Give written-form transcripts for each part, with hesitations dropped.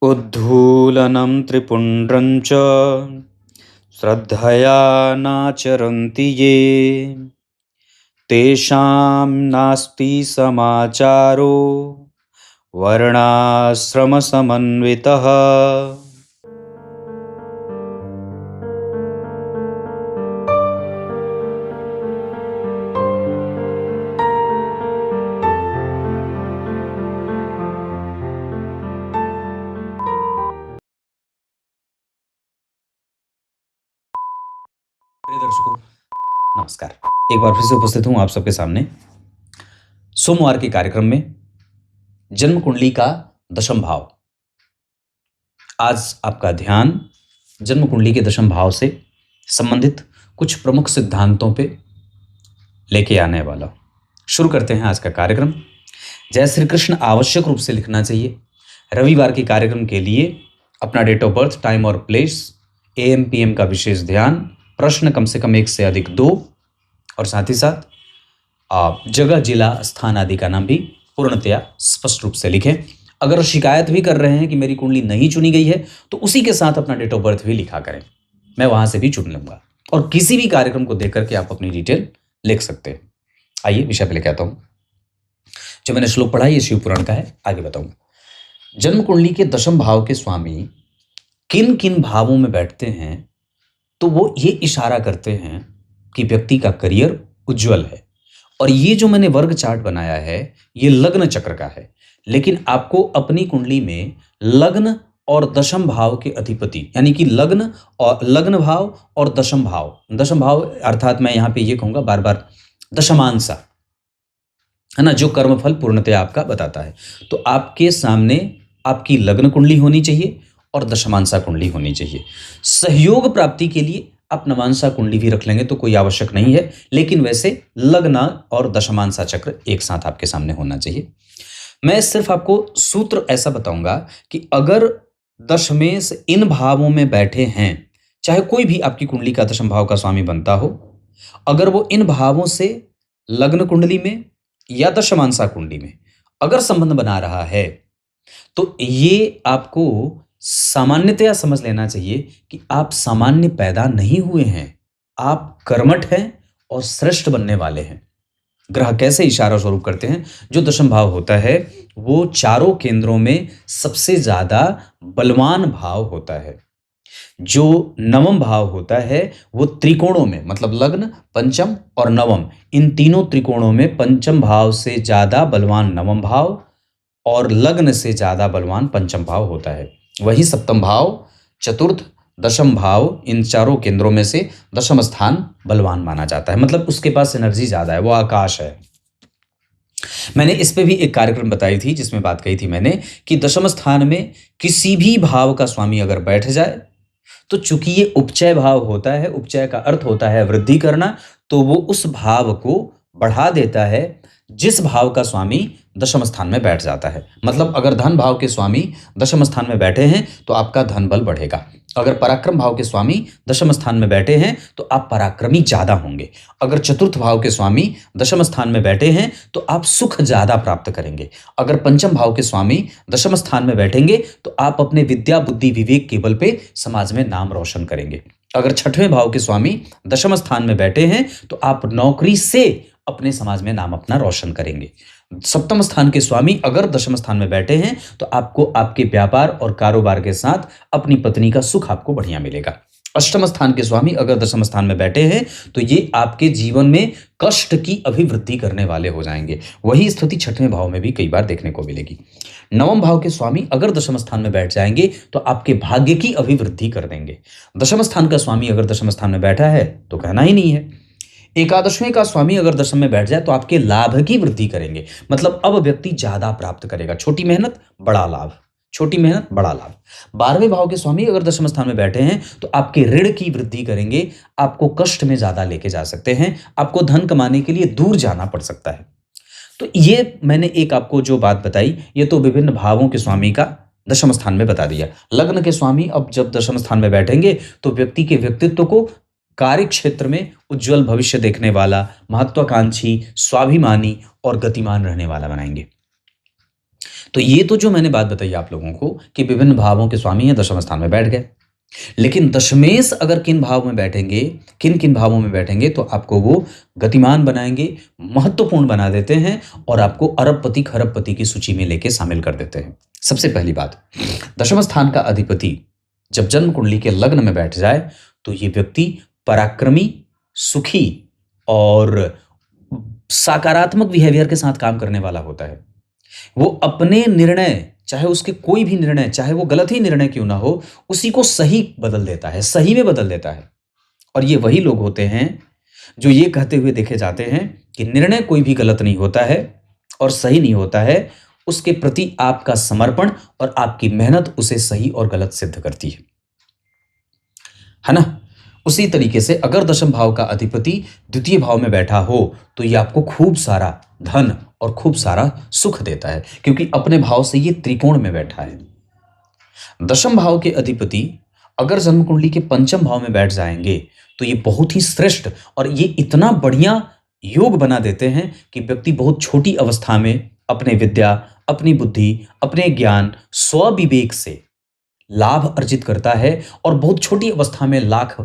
उद्धूलनं त्रिपुण्ड्रं च श्रद्धया नाचरन्ति ये तेषां नास्ति समाचारो वर्णाश्रमसमन्वितः। प्रिय दर्शकों, नमस्कार। एक बार फिर से उपस्थित हूं आप सबके सामने सोमवार के कार्यक्रम में जन्म कुंडली का दशम भाव। आज आपका ध्यान जन्म कुंडली के दशम भाव से संबंधित कुछ प्रमुख सिद्धांतों पे लेके आने वाला। शुरू करते हैं आज का कार्यक्रम। जय श्री कृष्ण आवश्यक रूप से लिखना चाहिए। रविवार के कार्यक्रम के लिए अपना डेट ऑफ बर्थ, टाइम और प्लेस, AM PM का विशेष ध्यान, प्रश्न कम से कम 1 से अधिक 2 और साथ ही साथ आप जगह, जिला, स्थान आदि का नाम भी पूर्णतया स्पष्ट रूप से लिखें। अगर शिकायत भी कर रहे हैं कि मेरी कुंडली नहीं चुनी गई है तो उसी के साथ अपना डेट ऑफ बर्थ भी लिखा करें, मैं वहां से भी चुन लूंगा। और किसी भी कार्यक्रम को देख करके आप अपनी डिटेल लिख सकते हैं। आइए विषय पे लेके आता हूं। जो मैंने श्लोक पढ़ा ये शिव पुराण का है, आगे बताऊंगा। जन्म कुंडली के दशम भाव के स्वामी किन किन भावों में बैठते हैं तो वो ये इशारा करते हैं कि व्यक्ति का करियर उज्जवल है। और ये जो मैंने वर्ग चार्ट बनाया है ये लग्न चक्र का है, लेकिन आपको अपनी कुंडली में लग्न और दशम भाव के अधिपति यानी कि लग्न भाव और दशम भाव अर्थात मैं यहाँ पे ये कहूंगा बार बार दशमांशा है ना, जो कर्मफल पूर्णतया आपका बताता है। तो आपके सामने आपकी लग्न कुंडली होनी चाहिए और दशमांशा कुंडली होनी चाहिए। सहयोग प्राप्ति के लिए आप नवांशा कुंडली भी रख लेंगे तो कोई आवश्यक नहीं है, लेकिन वैसे लग्न और दशमांशा चक्र एक साथ आपके सामने होना चाहिए। मैं सिर्फ आपको सूत्र ऐसा बताऊंगा कि अगर दशमेश इन भावों में बैठे हैं, चाहे कोई भी आपकी कुंडली का दशम भाव का स्वामी बनता हो, अगर वो इन भावों से लग्न कुंडली में या दशमांशा कुंडली में अगर संबंध बना रहा है तो ये आपको सामान्यतया समझ लेना चाहिए कि आप सामान्य पैदा नहीं हुए हैं, आप कर्मठ हैं और श्रेष्ठ बनने वाले हैं। ग्रह कैसे इशारा स्वरूप करते हैं? जो दशम भाव होता है वो चारों केंद्रों में सबसे ज्यादा बलवान भाव होता है। जो नवम भाव होता है वो त्रिकोणों में, मतलब लग्न, पंचम और नवम, इन तीनों त्रिकोणों में पंचम भाव से ज्यादा बलवान नवम भाव और लग्न से ज्यादा बलवान पंचम भाव होता है। वही सप्तम भाव, चतुर्थ, दशम भाव, इन चारों केंद्रों में से दशम स्थान बलवान माना जाता है, मतलब उसके पास एनर्जी ज्यादा है, वो आकाश है। मैंने इस पे भी एक कार्यक्रम बताई थी जिसमें बात कही थी मैंने कि दशम स्थान में किसी भी भाव का स्वामी अगर बैठ जाए तो चूंकि ये उपचय भाव होता है, उपचय का अर्थ होता है वृद्धि करना, तो वो उस भाव को बढ़ा देता है जिस भाव का स्वामी दशम स्थान में बैठ जाता है। मतलब अगर धन भाव के स्वामी दशम स्थान में बैठे हैं तो आपका धन बल बढ़ेगा। अगर पराक्रम भाव के स्वामी दशम स्थान में बैठे हैं तो आप पराक्रमी ज्यादा होंगे। अगर चतुर्थ भाव के स्वामी दशम स्थान में बैठे हैं तो आप सुख ज्यादा प्राप्त करेंगे। अगर पंचम भाव के स्वामी दशम स्थान में बैठेंगे तो आप अपने विद्या, बुद्धि, विवेक के बल पे समाज में नाम रोशन करेंगे। अगर छठवें भाव के स्वामी दशम स्थान में बैठे हैं तो आप नौकरी से अपने समाज में नाम अपना रोशन करेंगे। सप्तम स्थान के स्वामी अगर दशम स्थान में बैठे हैं तो आपको आपके व्यापार और कारोबार के साथ अपनी पत्नी का सुख आपको बढ़िया मिलेगा। अष्टम स्थान के स्वामी अगर दशम स्थान में बैठे हैं तो ये आपके जीवन में कष्ट की अभिवृद्धि करने वाले हो जाएंगे। वही स्थिति छठवें भाव में भी कई बार देखने को मिलेगी। नवम भाव के स्वामी अगर दशम स्थान में बैठ जाएंगे तो आपके भाग्य की अभिवृद्धि कर देंगे। दशम स्थान का स्वामी अगर दशम स्थान में बैठा है तो कहना ही नहीं है। एकादशवें का स्वामी अगर दशम में बैठ जाए तो आपके लाभ की वृद्धि करेंगे, मतलब अब व्यक्ति ज्यादा प्राप्त करेगा। छोटी मेहनत बड़ा लाभ, छोटी मेहनत बड़ा लाभ। 12वें भाव के स्वामी अगर दशम स्थान में बैठे हैं तो आपके ऋण की वृद्धि करेंगे, आपको कष्ट में ज्यादा लेके जा सकते हैं, आपको धन कमाने के लिए दूर जाना पड़ सकता है। तो ये मैंने एक आपको जो बात बताई ये तो विभिन्न भावों के स्वामी का दशम स्थान में बता दिया। लग्न के स्वामी अब जब दशम स्थान में बैठेंगे तो व्यक्ति के व्यक्तित्व को कार्य क्षेत्र में उज्जवल भविष्य देखने वाला, महत्वाकांक्षी, स्वाभिमानी और गतिमान रहने वाला बनाएंगे। तो ये तो जो मैंने बात बताई आप लोगों को कि विभिन्न भावों के स्वामी हैं, दशम स्थान में बैठ गए। लेकिन दशमेश अगर किन भाव में बैठेंगे, किन किन भावों में बैठेंगे तो आपको वो गतिमान बनाएंगे, महत्वपूर्ण बना देते हैं और आपको अरबपति खरबपति की सूची में लेके शामिल कर देते हैं। सबसे पहली बात, दशम स्थान का अधिपति जब जन्म कुंडली के लग्न में बैठ जाए तो ये व्यक्ति पराक्रमी, सुखी और सकारात्मक बिहेवियर के साथ काम करने वाला होता है। वो अपने निर्णय, चाहे उसके कोई भी निर्णय, चाहे वो गलत ही निर्णय क्यों ना हो, उसी को सही बदल देता है, सही में बदल देता है। और ये वही लोग होते हैं जो ये कहते हुए देखे जाते हैं कि निर्णय कोई भी गलत नहीं होता है और सही नहीं होता है, उसके प्रति आपका समर्पण और आपकी मेहनत उसे सही और गलत सिद्ध करती है ना। उसी तरीके से अगर दशम भाव का अधिपति द्वितीय भाव में बैठा हो तो ये आपको खूब सारा धन और खूब सारा सुख देता है, क्योंकि अपने भाव से ये त्रिकोण में बैठा है। दशम भाव के अधिपति अगर जन्म कुंडली के पंचम भाव में बैठ जाएंगे तो ये बहुत ही श्रेष्ठ और ये इतना बढ़िया योग बना देते हैं कि व्यक्ति बहुत छोटी अवस्था में अपने विद्या, अपनी बुद्धि, अपने ज्ञान, स्वविवेक से लाभ अर्जित करता है और बहुत छोटी अवस्था में लाख,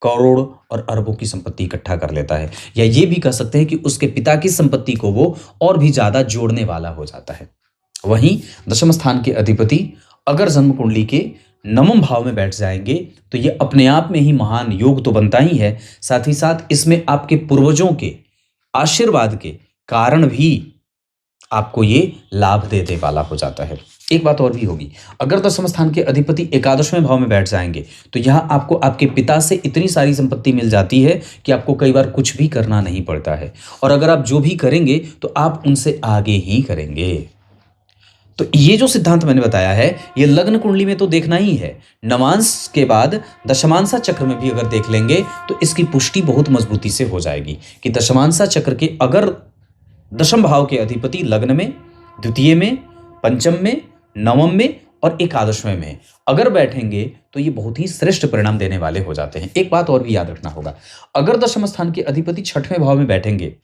करोड़ और अरबों की संपत्ति इकट्ठा कर लेता है। या ये भी कह सकते हैं कि उसके पिता की संपत्ति को वो और भी ज्यादा जोड़ने वाला हो जाता है। वहीं दशम स्थान के अधिपति अगर जन्म कुंडली के नवम भाव में बैठ जाएंगे तो ये अपने आप में ही महान योग तो बनता ही है, साथ ही साथ इसमें आपके पूर्वजों के आशीर्वाद के कारण भी आपको ये लाभ देने वाला हो जाता है। एक बात और भी होगी, अगर दशम स्थान के अधिपति एकादशवें भाव में बैठ जाएंगे तो यहाँ आपको आपके पिता से इतनी सारी संपत्ति मिल जाती है कि आपको कई बार कुछ भी करना नहीं पड़ता है, और अगर आप जो भी करेंगे तो आप उनसे आगे ही करेंगे। तो ये जो सिद्धांत मैंने बताया है ये लग्न कुंडली में तो देखना ही है, नवांश के बाद दशमांशा चक्र में भी अगर देख लेंगे तो इसकी पुष्टि बहुत मजबूती से हो जाएगी कि दशमांशा चक्र के अगर दशम भाव के अधिपति लग्न में, द्वितीय में, पंचम में, नवम में और एकादशवें में अगर बैठेंगे तो ये बहुत ही श्रेष्ठ परिणाम देने वाले हो जाते हैं। एक बात और भी याद रखना होगा, अगर दशम स्थान के अधिपति छठवें भाव में बैठेंगे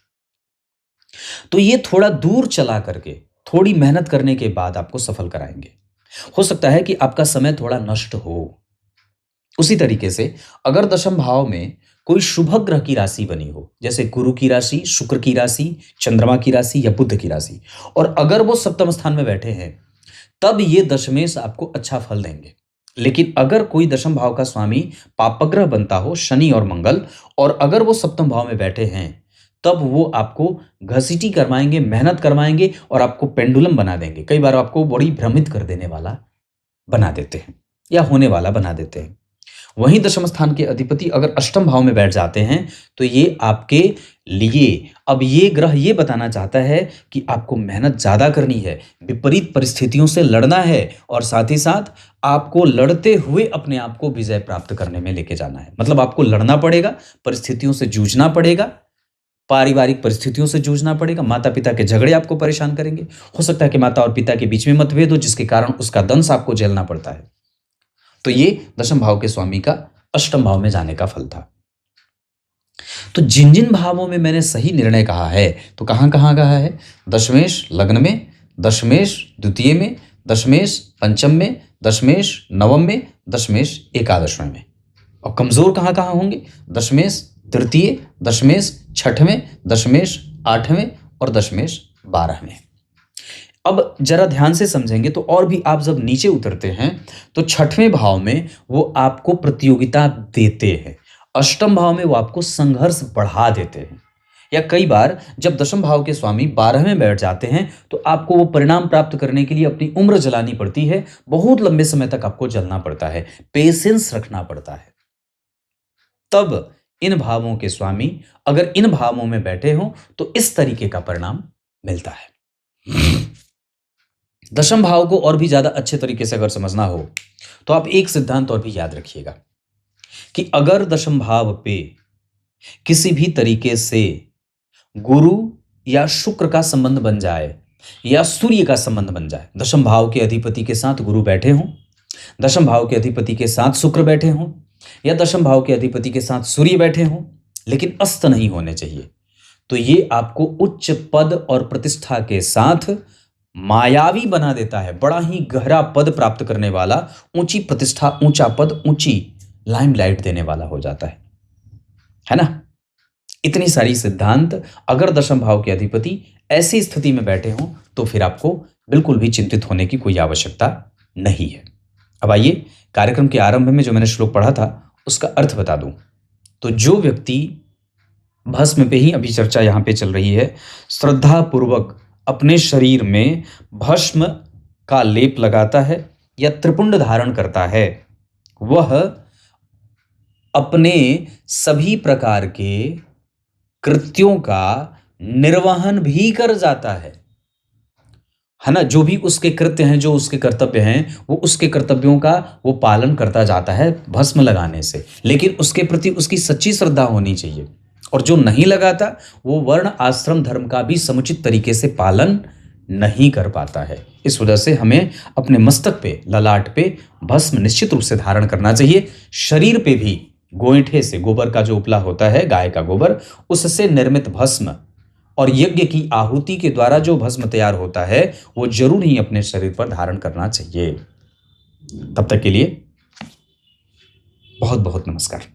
तो ये थोड़ा दूर चला करके थोड़ी मेहनत करने के बाद आपको सफल कराएंगे। हो सकता है कि आपका समय थोड़ा नष्ट हो। उसी तरीके से अगर दशम भाव में कोई शुभ ग्रह की राशि बनी हो, जैसे गुरु की राशि, शुक्र की राशि, चंद्रमा की राशि या बुध की राशि, और अगर वो सप्तम स्थान में बैठे हैं तब ये दशमेश आपको अच्छा फल देंगे। लेकिन अगर कोई दशम भाव का स्वामी पापग्रह बनता हो, शनि और मंगल, और अगर वो सप्तम भाव में बैठे हैं तब वो आपको घसीटी करवाएंगे, मेहनत करवाएंगे और आपको पेंडुलम बना देंगे। कई बार आपको बड़ी भ्रमित कर देने वाला बना देते हैं या होने वाला बना देते हैं। वहीं दशम स्थान के अधिपति अगर अष्टम भाव में बैठ जाते हैं तो ये आपके लिए, अब ये ग्रह ये बताना चाहता है कि आपको मेहनत ज्यादा करनी है, विपरीत परिस्थितियों से लड़ना है और साथ ही साथ आपको लड़ते हुए अपने आप को विजय प्राप्त करने में लेके जाना है। मतलब आपको लड़ना पड़ेगा, परिस्थितियों से जूझना पड़ेगा, पारिवारिक परिस्थितियों से जूझना पड़ेगा, माता पिता के झगड़े आपको परेशान करेंगे, हो सकता है कि माता और पिता के बीच में मतभेद हो जिसके कारण उसका दंश आपको झेलना पड़ता है। तो ये दशम भाव के स्वामी का अष्टम भाव में जाने का फल था। तो जिन जिन भावों में मैंने सही निर्णय कहा है तो कहां कहां कहा है, दशमेश लग्न में, दशमेश द्वितीय में, दशमेश पंचम में, दशमेश नवम में, दशमेश एकादशवें में। और कमजोर कहां कहां होंगे, दशमेश तृतीय, दशमेश छठवें, दशमेश आठवें और दशमेश 12वें। अब जरा ध्यान से समझेंगे तो और भी, आप जब नीचे उतरते हैं तो छठवें भाव में वो आपको प्रतियोगिता देते हैं, अष्टम भाव में वो आपको संघर्ष बढ़ा देते हैं, या कई बार जब दशम भाव के स्वामी 12वें में बैठ जाते हैं तो आपको वो परिणाम प्राप्त करने के लिए अपनी उम्र जलानी पड़ती है, बहुत लंबे समय तक आपको जलना पड़ता है, पेशेंस रखना पड़ता है। तब इन भावों के स्वामी अगर इन भावों में बैठे हों तो इस तरीके का परिणाम मिलता है। दशम भाव को और भी ज्यादा अच्छे तरीके से अगर समझना हो तो आप एक सिद्धांत और भी याद रखिएगा कि अगर दशम भाव पे किसी भी तरीके से गुरु या शुक्र का संबंध बन जाए या सूर्य का संबंध बन जाए, दशम भाव के अधिपति के साथ गुरु बैठे हों, दशम भाव के अधिपति के साथ शुक्र बैठे हों या दशम भाव के अधिपति के साथ सूर्य बैठे हों, लेकिन अस्त नहीं होने चाहिए, तो ये आपको उच्च पद और प्रतिष्ठा के साथ मायावी बना देता है, बड़ा ही गहरा पद प्राप्त करने वाला, ऊंची प्रतिष्ठा, ऊंचा पद, ऊंची लाइमलाइट देने वाला हो जाता है ना। इतनी सारी सिद्धांत अगर दशम भाव के अधिपति ऐसी स्थिति में बैठे हों तो फिर आपको बिल्कुल भी चिंतित होने की कोई आवश्यकता नहीं है। अब आइए कार्यक्रम के आरंभ में जो मैंने श्लोक पढ़ा था उसका अर्थ बता दूं। तो जो व्यक्ति भस्म पे ही अभी चर्चा यहां पे चल रही है, श्रद्धा पूर्वक अपने शरीर में भस्म का लेप लगाता है या त्रिपुंड धारण करता है, वह अपने सभी प्रकार के कृत्यों का निर्वहन भी कर जाता है ना। जो भी उसके कृत्य हैं, जो उसके कर्तव्य हैं, वो उसके कर्तव्यों का वो पालन करता जाता है भस्म लगाने से। लेकिन उसके प्रति उसकी सच्ची श्रद्धा होनी चाहिए। और जो नहीं लगाता वो वर्ण आश्रम धर्म का भी समुचित तरीके से पालन नहीं कर पाता है। इस वजह से हमें अपने मस्तक पे, ललाट पे भस्म निश्चित रूप से धारण करना चाहिए। शरीर पे भी गोईठे से, गोबर का जो उपला होता है, गाय का गोबर, उससे निर्मित भस्म और यज्ञ की आहुति के द्वारा जो भस्म तैयार होता है वो जरूर ही अपने शरीर पर धारण करना चाहिए। तब तक के लिए बहुत बहुत नमस्कार।